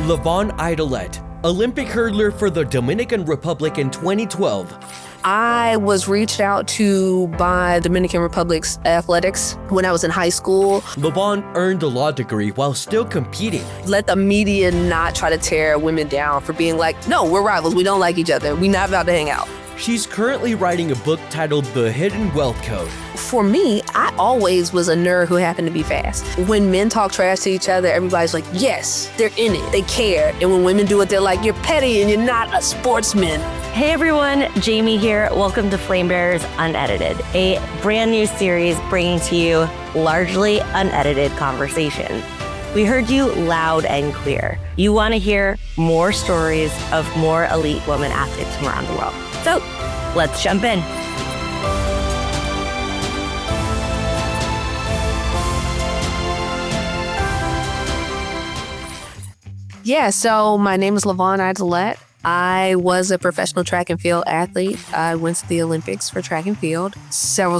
LaVonne Idlette, Olympic hurdler for the Dominican Republic in 2012. I was reached out to by Dominican Republic's athletics when I was in high school. LaVonne earned a law degree while still competing. Let the media not try to tear women down for being like, no, we're rivals, we don't like each other, we're not about to hang out. She's currently writing a book titled The Hidden Wealth Code. For me, I always was a nerd who happened to be fast. When men talk trash to each other, everybody's like, yes, they're in it, they care. And when women do it, they're like, you're petty and you're not a sportsman. Hey everyone, Jamie here. Welcome to Flame Bearers Unedited, a brand new series bringing to you largely unedited conversation. We heard you loud and clear. You want to hear more stories of more elite women athletes from around the world. So let's jump in. Yeah, so my name is LaVonne Idlette. I was a professional track and field athlete. I went to the Olympics for track and field several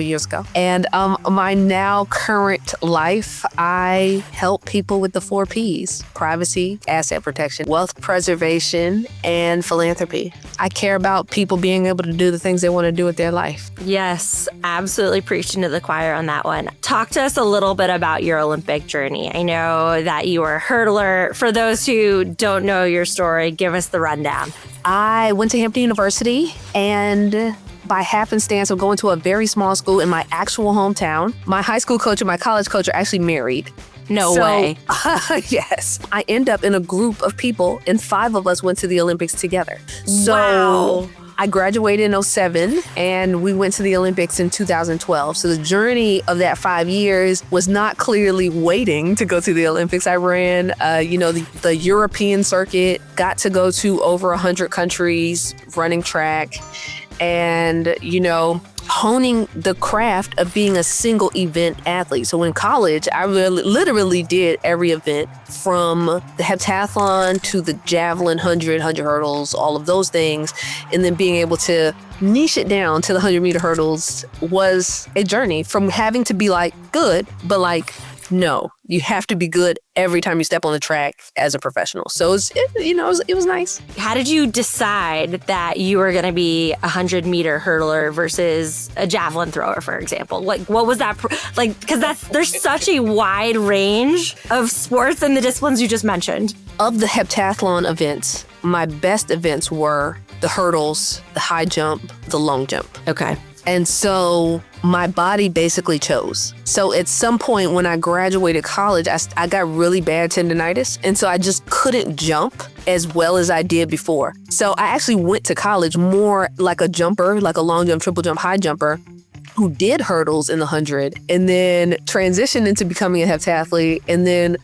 years ago. And my now current life, I help people with the 4 Ps: privacy, asset protection, wealth preservation, and philanthropy. I care about people being able to do the things they want to do with their life. Yes, absolutely preaching to the choir on that one. Talk to us a little bit about your Olympic journey. I know that you were a hurdler. For those who don't know your story, give us the rundown. I went to Hampton University, and by happenstance of going to a very small school in my actual hometown, my high school coach and my college coach are actually married. No way. Yes. I end up in a group of people, and 5 of us went to the Olympics together. So wow. I graduated in 2007, and we went to the Olympics in 2012. So the journey of that 5 years was not clearly waiting to go to the Olympics. I ran, the European circuit, got to go to over 100 countries running track, and, honing the craft of being a single event athlete. So in college, I literally did every event from the heptathlon to the javelin 100 hurdles, all of those things. And then being able to niche it down to the 100-meter hurdles was a journey from having to be like good, but like, no, you have to be good every time you step on the track as a professional. So it was nice. How did you decide that you were going to be a 100-meter hurdler versus a javelin thrower, for example? Like, what was that? Because there's such a wide range of sports and the disciplines you just mentioned. Of the heptathlon events, my best events were the hurdles, the high jump, the long jump. Okay. And so my body basically chose. So at some point when I graduated college, I got really bad tendinitis. And so I just couldn't jump as well as I did before. So I actually went to college more like a jumper, like a long jump, triple jump, high jumper, who did hurdles in the 100 and then transitioned into becoming a heptathlete. And then,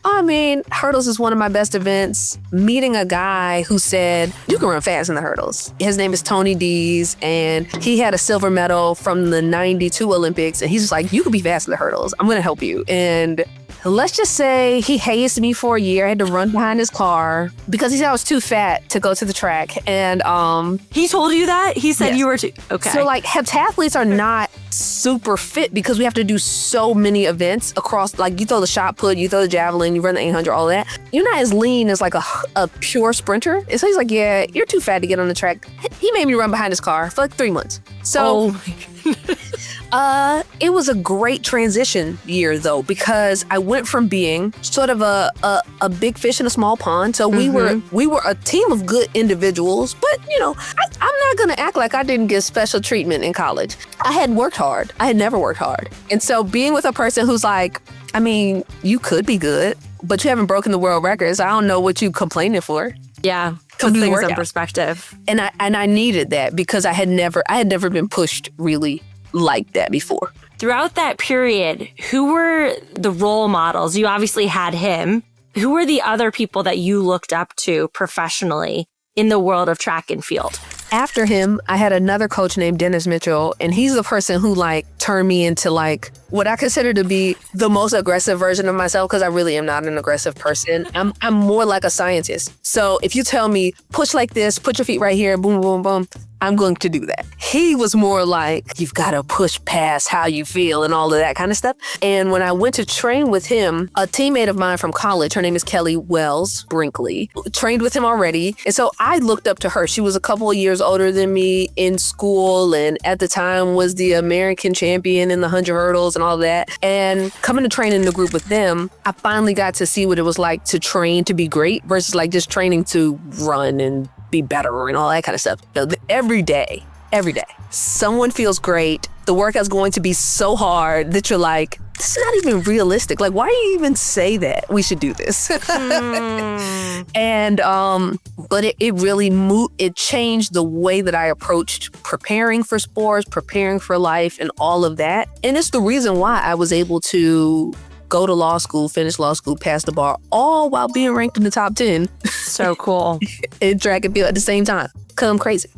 hurdles is one of my best events. Meeting a guy who said, you can run fast in the hurdles. His name is Tony Dees, and he had a silver medal from the 92 Olympics. And he's just like, you can be fast in the hurdles. I'm going to help you. And let's just say he hazed me for a year. I had to run behind his car because he said I was too fat to go to the track. And he told you that? He said yes. You were too. Okay. So heptathletes are not super fit because we have to do so many events across, you throw the shot put, you throw the javelin, you run the 800, all that. You're not as lean as a pure sprinter. And so he's like, yeah, you're too fat to get on the track. He made me run behind his car for 3 months. So it was a great transition year though, because I went from being sort of a big fish in a small pond. So we were a team of good individuals, but I'm not gonna act like I didn't get special treatment in college. I had worked hard. I had never worked hard. And so being with a person who's like, you could be good, but you haven't broken the world records. I don't know what you complaining for. Yeah. Put things in perspective. And I needed that because I had never been pushed really like that before. Throughout that period, who were the role models? You obviously had him. Who were the other people that you looked up to professionally in the world of track and field? After him, I had another coach named Dennis Mitchell, and he's the person who turned me into what I consider to be the most aggressive version of myself, because I really am not an aggressive person. I'm more like a scientist. So if you tell me, push like this, put your feet right here, boom, boom, boom, I'm going to do that. He was more like, you've got to push past how you feel and all of that kind of stuff. And when I went to train with him, a teammate of mine from college, her name is Kelly Wells Brinkley, trained with him already. And so I looked up to her. She was a couple of years older than me in school, and at the time was the American champion in the 100 hurdles and all that. And coming to train in the group with them, I finally got to see what it was like to train to be great versus like just training to run and be better and all that kind of stuff. Every day, someone feels great. The workout's going to be so hard that you're like, this is not even realistic. Like, why do you even say that we should do this? And, but it really it changed the way that I approached preparing for sports, preparing for life and all of that. And it's the reason why I was able to go to law school, finish law school, pass the bar, all while being ranked in the top 10. So cool. In track and field at the same time. Because I'm crazy.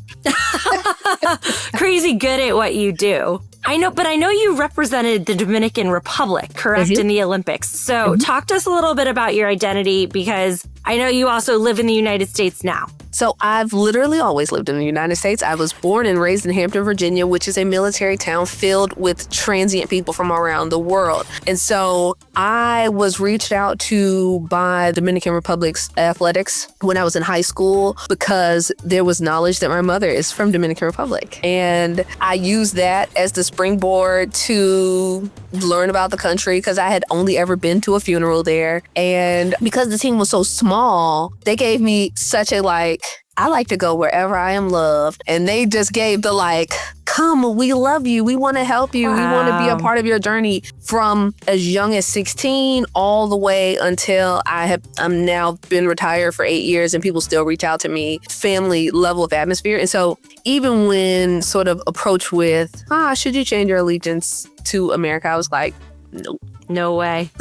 Crazy good at what you do. I know you represented the Dominican Republic, correct, in the Olympics. So talk to us a little bit about your identity, because I know you also live in the United States now. So I've literally always lived in the United States. I was born and raised in Hampton, Virginia, which is a military town filled with transient people from around the world. And so I was reached out to by Dominican Republic's athletics when I was in high school because there was knowledge that my mother is from Dominican Republic. And I used that as the springboard to learn about the country because I had only ever been to a funeral there. And because the team was so small, they gave me such a I like to go wherever I am loved. And they just gave the come, we love you. We want to help you. Wow. We want to be a part of your journey from as young as 16 all the way until I'm now been retired for 8 years and people still reach out to me, family level of atmosphere. And so even when sort of approached with, should you change your allegiance to America? I was like, nope. No way.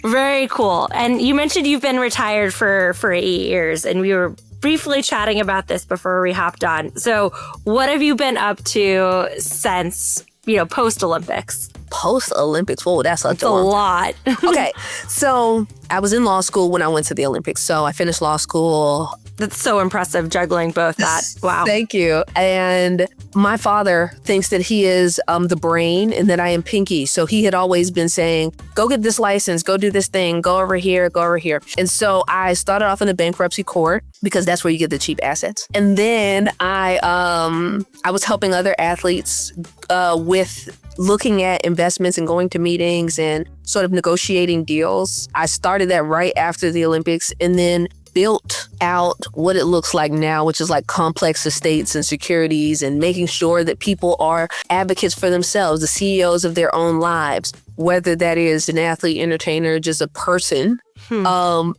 Very cool. And you mentioned you've been retired for 8 years, and we were briefly chatting about this before we hopped on. So what have you been up to since, post-Olympics? Post-Olympics? Whoa, that's a lot. Okay, so I was in law school when I went to the Olympics. So I finished law school. That's so impressive, juggling both that. Wow. Thank you. And my father thinks that he is the brain and that I am Pinky. So he had always been saying, go get this license, go do this thing, go over here, go over here. And so I started off in the bankruptcy court because that's where you get the cheap assets. And then I was helping other athletes with looking at investments and going to meetings and sort of negotiating deals. I started that right after the Olympics and then built out what it looks like now, which is like complex estates and securities and making sure that people are advocates for themselves, the CEOs of their own lives, whether that is an athlete, entertainer, just a person.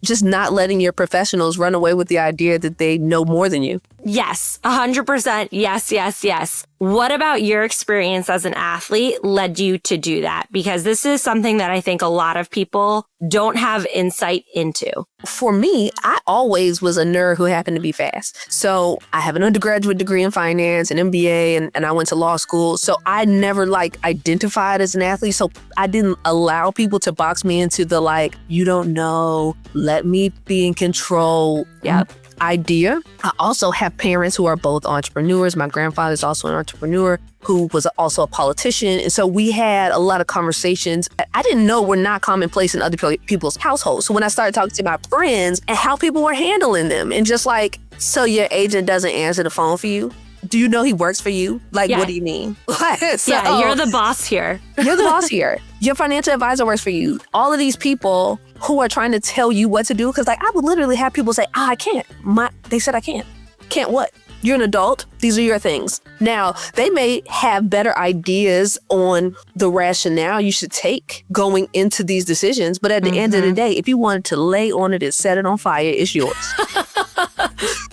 Just not letting your professionals run away with the idea that they know more than you. Yes, 100%. Yes. What about your experience as an athlete led you to do that? Because this is something that I think a lot of people don't have insight into. For me, I always was a nerd who happened to be fast. So I have an undergraduate degree in finance, an MBA, and I went to law school. So I never identified as an athlete. So I didn't allow people to box me into the you don't know, let me be in control. Yep. Idea. I also have parents who are both entrepreneurs. My grandfather is also an entrepreneur who was also a politician. And so we had a lot of conversations I didn't know were not commonplace in other people's households. So when I started talking to my friends and how people were handling them and just so your agent doesn't answer the phone for you? Do you know he works for you? What do you mean? You're the boss here. You're the boss here. Your financial advisor works for you. All of these people who are trying to tell you what to do, because I would literally have people say, I can't. They said I can't. Can't what? You're an adult. These are your things. Now, they may have better ideas on the rationale you should take going into these decisions, but at the end of the day, if you wanted to lay on it and set it on fire, it's yours.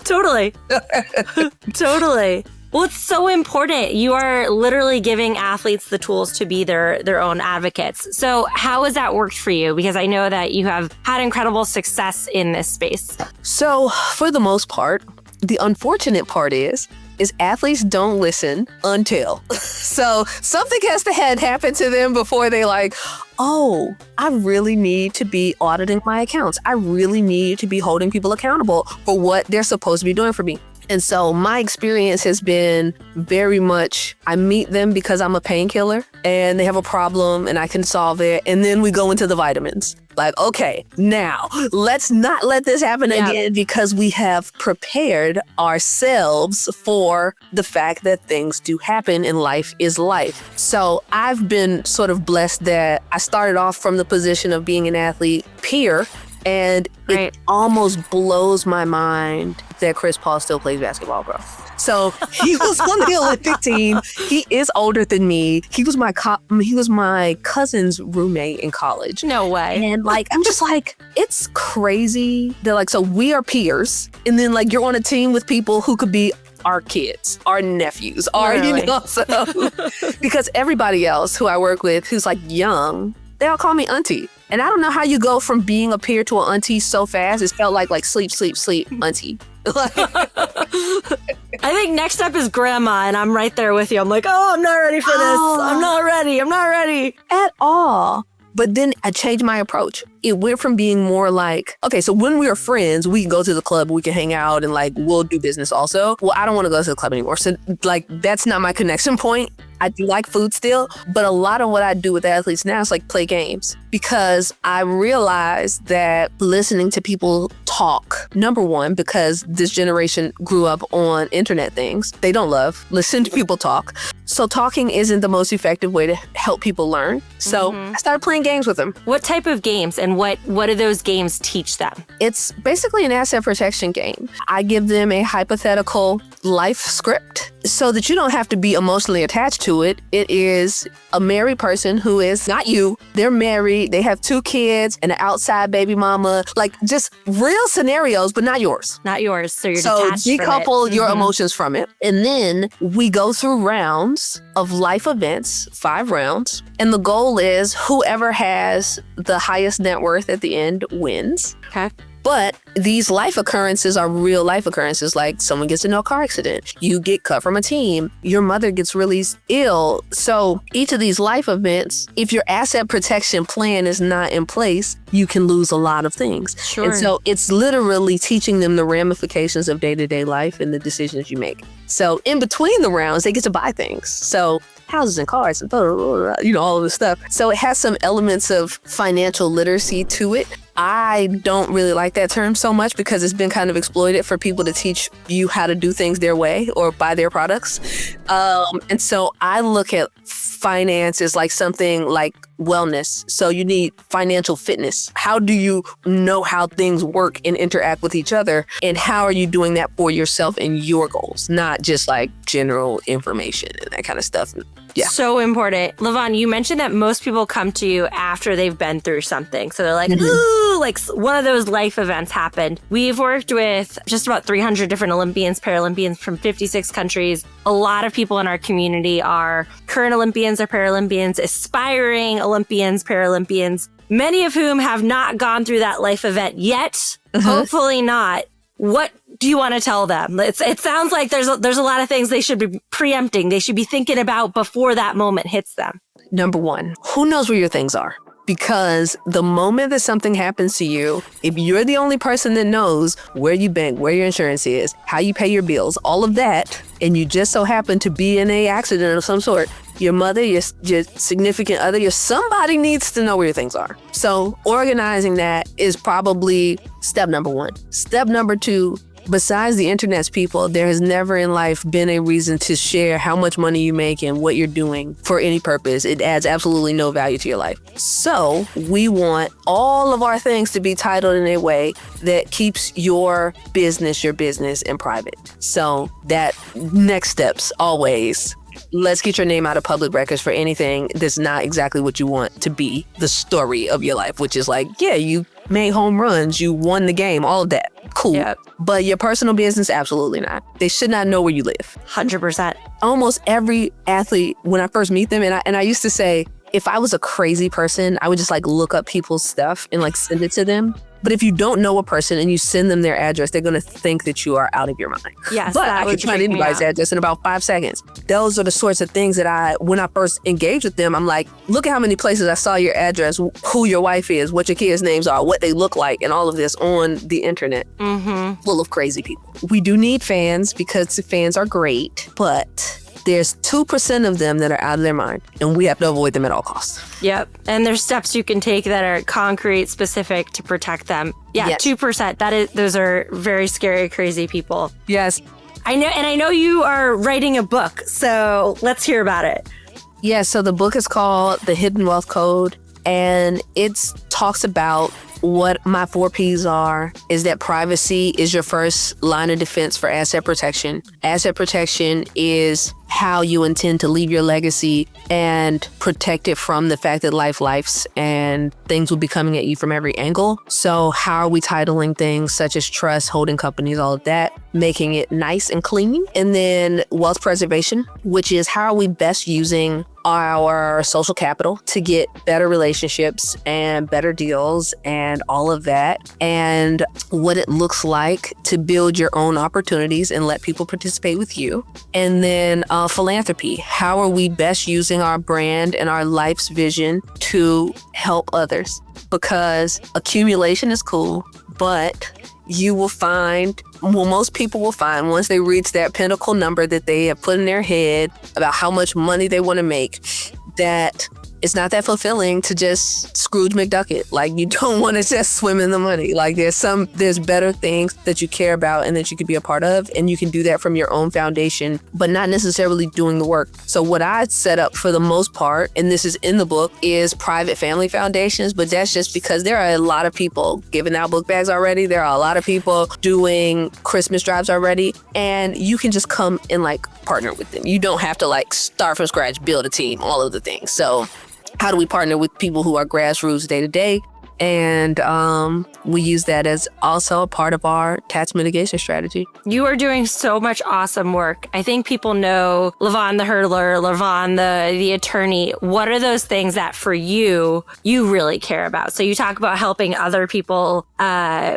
Totally. Totally. Well, it's so important. You are literally giving athletes the tools to be their own advocates. So how has that worked for you? Because I know that you have had incredible success in this space. So for the most part, the unfortunate part is is athletes don't listen until. So something has to happen to them before they like, oh, I really need to be auditing my accounts. I really need to be holding people accountable for what they're supposed to be doing for me. And so my experience has been very much, I meet them because I'm a painkiller and they have a problem and I can solve it. And then we go into the vitamins. Like, okay, now let's not let this happen again, because we have prepared ourselves for the fact that things do happen and life is life. So I've been sort of blessed that I started off from the position of being an athlete peer. And it almost blows my mind that Chris Paul still plays basketball, bro. So he was on the Olympic team. He is older than me. He was my cousin's roommate in college. No way. And like, I'm just like, it's crazy that like, so we are peers. And then like, you're on a team with people who could be our kids, our nephews, you know, so because everybody else who I work with who's like young, they all call me auntie. And I don't know how you go from being a peer to an auntie so fast. It felt like sleep, auntie. I think next up is grandma, and I'm right there with you. I'm like, oh, I'm not ready for this. I'm not ready at all. But then I changed my approach. It went from being more like, okay, so when we are friends, we can go to the club, we can hang out, and like, we'll do business also. Well, I don't want to go to the club anymore. So like, that's not my connection point. I do like food still, but a lot of what I do with athletes now is like play games, because I realized that listening to people talk, number one, because this generation grew up on internet things they don't love, listen to people talk. So talking isn't the most effective way to help people learn. So I started playing games with them. What type of games, and what do those games teach them? It's basically an asset protection game. I give them a hypothetical life script so that you don't have to be emotionally attached to it. It is a married person who is not you. They're married. They have 2 kids and an outside baby mama, like just real scenarios, but not yours. Not yours. So you're so detached decouple from it. your emotions from it. And then we go through rounds of life events, 5 rounds. And the goal is whoever has the highest net worth at the end wins. Okay. But these life occurrences are real life occurrences, like someone gets into a car accident, you get cut from a team, your mother gets really ill. So each of these life events, if your asset protection plan is not in place, you can lose a lot of things. Sure. And so it's literally teaching them the ramifications of day-to-day life and the decisions you make. So in between the rounds, they get to buy things. So houses and cars and blah, blah, blah, you know, all of this stuff. So it has some elements of financial literacy to it. I don't really like that term so much because it's been kind of exploited for people to teach you how to do things their way or buy their products. And so I look at finance as like something like wellness. So you need financial fitness. How do you know how things work and interact with each other? And how are you doing that for yourself and your goals? Not just like general information and that kind of stuff. Yeah. So important. LaVonne, you mentioned that most people come to you after they've been through something. So they're like, ooh, like one of those life events happened. We've worked with just about 300 different Olympians, Paralympians from 56 countries. A lot of people in our community are current Olympians or Paralympians, aspiring Olympians, Paralympians, many of whom have not gone through that life event yet. Hopefully not. What do you want to tell them? It sounds like there's a lot of things they should be preempting. They should be thinking about before that moment hits them. Number one, who knows where your things are? Because the moment that something happens to you, if you're the only person that knows where you bank, where your insurance is, how you pay your bills, all of that, and you just so happen to be in an accident of some sort, your mother, your significant other, somebody needs to know where your things are. So organizing that is probably step number one. Step number two, besides the internet's people, there has never in life been a reason to share how much money you make and what you're doing for any purpose. It adds absolutely no value to your life. So we want all of our things to be titled in a way that keeps your business and private. So that next steps always, let's get your name out of public records for anything that's not exactly what you want to be the story of your life, which is like, yeah, you made home runs, you won the game, all of that. Cool. Yep. But your personal business, absolutely not. They should not know where you live. 100%. Almost every athlete, when I first meet them, and I used to say, if I was a crazy person, I would just like look up people's stuff and like send it to them. But if you don't know a person and you send them their address, they're going to think that you are out of your mind. Yes, but I can find anybody's address in about 5 seconds. Those are the sorts of things that when I first engage with them, I'm like, look at how many places I saw your address, who your wife is, what your kids' names are, what they look like, and all of this on the internet. Full of crazy people. We do need fans because the fans are great, but there's 2% of them that are out of their mind, and we have to avoid them at all costs. Yep. And there's steps you can take that are concrete, specific to protect them. Yeah, yes. 2%. Those are very scary, crazy people. Yes. I know you are writing a book, so let's hear about it. Yeah, so the book is called The Hidden Wealth Code, and it talks about what my 4 Ps are, is that privacy is your first line of defense for asset protection. Asset protection is how you intend to leave your legacy and protect it from the fact that life's and things will be coming at you from every angle. So how are we titling things such as trust, holding companies, all of that, making it nice and clean? And then wealth preservation, which is how are we best using our social capital to get better relationships and better deals and all of that, and what it looks like to build your own opportunities and let people participate with you. And then philanthropy, how are we best using our brand and our life's vision to help others? Because accumulation is cool, but you will find, most people will find once they reach that pinnacle number that they have put in their head about how much money they want to make, that it's not that fulfilling to just Scrooge McDuck it. Like, you don't want to just swim in the money. Like, there's better things that you care about and that you could be a part of, and you can do that from your own foundation, but not necessarily doing the work. So what I set up for the most part, and this is in the book, is private family foundations, but that's just because there are a lot of people giving out book bags already. There are a lot of people doing Christmas drives already, and you can just come and partner with them. You don't have to start from scratch, build a team, all of the things. So how do we partner with people who are grassroots day to day? And we use that as also a part of our tax mitigation strategy. You are doing so much awesome work. I think people know LaVonne the hurdler, LaVonne the attorney. What are those things that for you really care about? So you talk about helping other people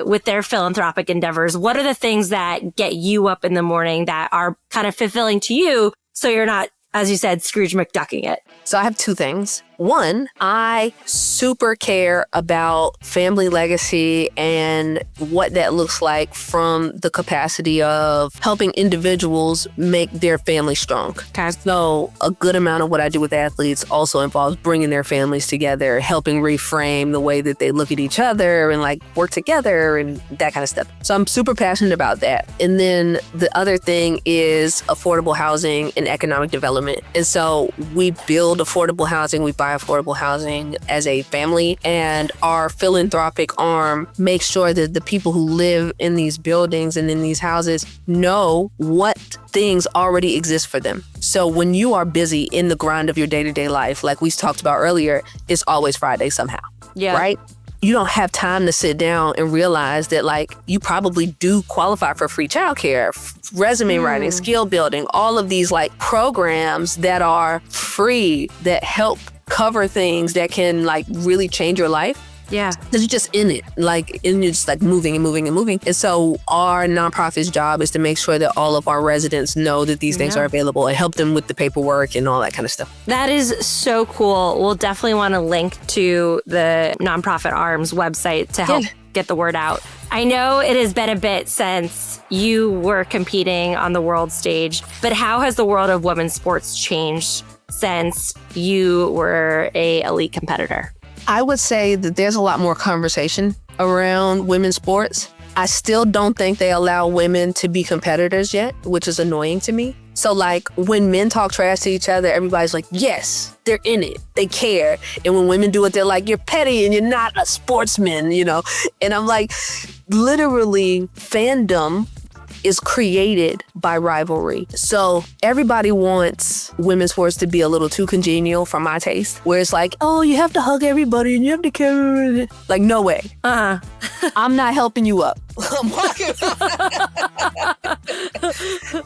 with their philanthropic endeavors. What are the things that get you up in the morning that are kind of fulfilling to you so you're not, as you said, Scrooge McDucking it? So I have 2 things. One, I super care about family legacy and what that looks like from the capacity of helping individuals make their family strong. Okay. So a good amount of what I do with athletes also involves bringing their families together, helping reframe the way that they look at each other and work together and that kind of stuff. So I'm super passionate about that. And then the other thing is affordable housing and economic development. And so we build affordable housing, we buy affordable housing as a family, and our philanthropic arm makes sure that the people who live in these buildings and in these houses know what things already exist for them. So when you are busy in the grind of your day-to-day life, like we talked about earlier, it's always Friday somehow. Yeah. Right? You don't have time to sit down and realize that you probably do qualify for free childcare, resume writing, skill building, all of these programs that are free that help cover things that can really change your life. Yeah. Because you're just in it, and you're just moving and moving and moving. And so our nonprofit's job is to make sure that all of our residents know that these things are available and help them with the paperwork and all that kind of stuff. That is so cool. We'll definitely want to link to the nonprofit arm's website to help get the word out. I know it has been a bit since you were competing on the world stage, but how has the world of women's sports changed since you were an elite competitor? I would say that there's a lot more conversation around women's sports. I still don't think they allow women to be competitors yet, which is annoying to me. So when men talk trash to each other, everybody's yes, they're in it. They care. And when women do it, they're you're petty and you're not a sportsman, And I'm literally, fandom is created by rivalry. So everybody wants women's sports to be a little too congenial for my taste, where it's oh, you have to hug everybody and you have to care. No way. I'm not helping you up.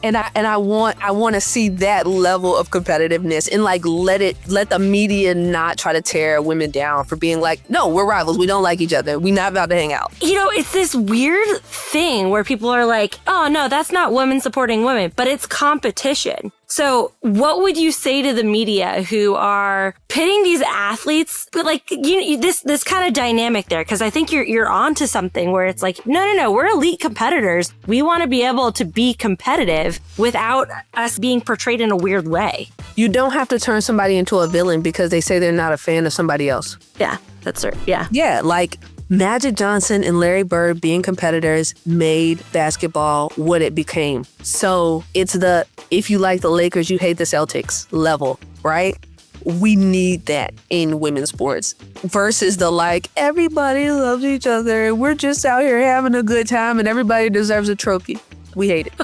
And I want to see that level of competitiveness and like let the media not try to tear women down for being like, no, we're rivals. We don't like each other. We're not about to hang out. You know, it's this weird thing where people are like, oh no, that's not women supporting women, but it's competition. So what would you say to the media who are pitting these athletes, but like this kind of dynamic there? Because I think you're onto something where it's like, no, we're elite competitors. We want to be able to be competitive without us being portrayed in a weird way. You don't have to turn somebody into a villain because they say they're not a fan of somebody else. Yeah, that's right. Yeah. Yeah, like Magic Johnson and Larry Bird being competitors made basketball what it became. So it's the, if you like the Lakers, you hate the Celtics level, right? We need that in women's sports versus the like, everybody loves each other. We're just out here having a good time and everybody deserves a trophy. We hate it.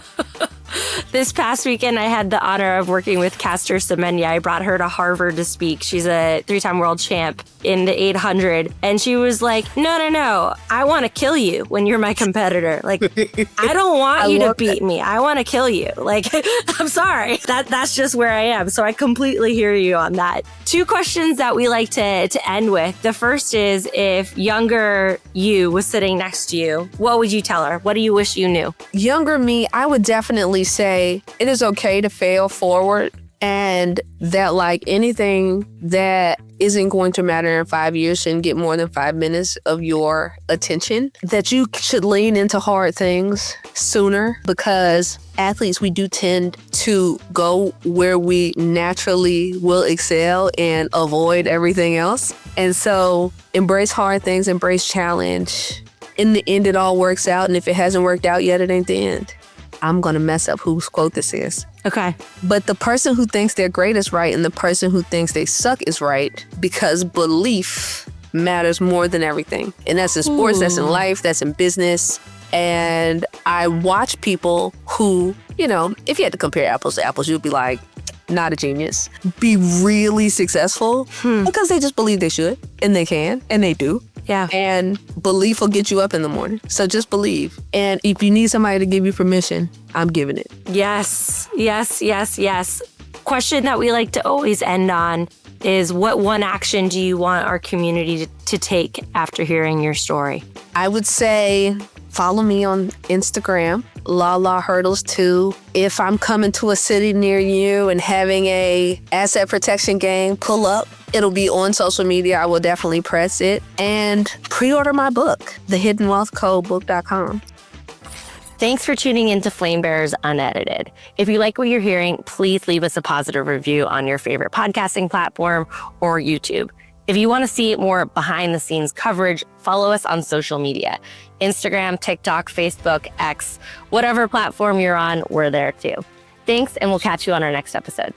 This past weekend, I had the honor of working with Caster Semenya. I brought her to Harvard to speak. She's a 3-time world champ in the 800. And she was like, no, I want to kill you when you're my competitor. Like, I don't want you to beat me. I want to kill you. Like, I'm sorry. That's just where I am. So I completely hear you on that. 2 questions that we like to end with. The first is, if younger you was sitting next to you, what would you tell her? What do you wish you knew? Younger me, I would definitely say it is okay to fail forward, and that like anything that isn't going to matter in 5 years shouldn't get more than 5 minutes of your attention, that you should lean into hard things sooner, because athletes, we do tend to go where we naturally will excel and avoid everything else. And so embrace hard things, embrace challenge. In the end, it all works out. And if it hasn't worked out yet, it ain't the end. I'm going to mess up whose quote this is. Okay. But the person who thinks they're great is right, and the person who thinks they suck is right, because belief matters more than everything. And that's in sports, that's in life, that's in business. And I watch people who, you know, if you had to compare apples to apples, you'd be like, not a genius, be really successful because they just believe they should, and they can, and they do. Yeah. And belief will get you up in the morning. So just believe. And if you need somebody to give you permission, I'm giving it. Yes. Question that we like to always end on is, what one action do you want our community to take after hearing your story? I would say follow me on Instagram, La Hurdles 2. If I'm coming to a city near you and having a asset protection game, pull up. It'll be on social media. I will definitely press it. And pre-order my book, thehiddenwealthcodebook.com. Thanks for tuning in to Flame Bearers Unedited. If you like what you're hearing, please leave us a positive review on your favorite podcasting platform or YouTube. If you want to see more behind the scenes coverage, follow us on social media. Instagram, TikTok, Facebook, X, whatever platform you're on, we're there too. Thanks, and we'll catch you on our next episode.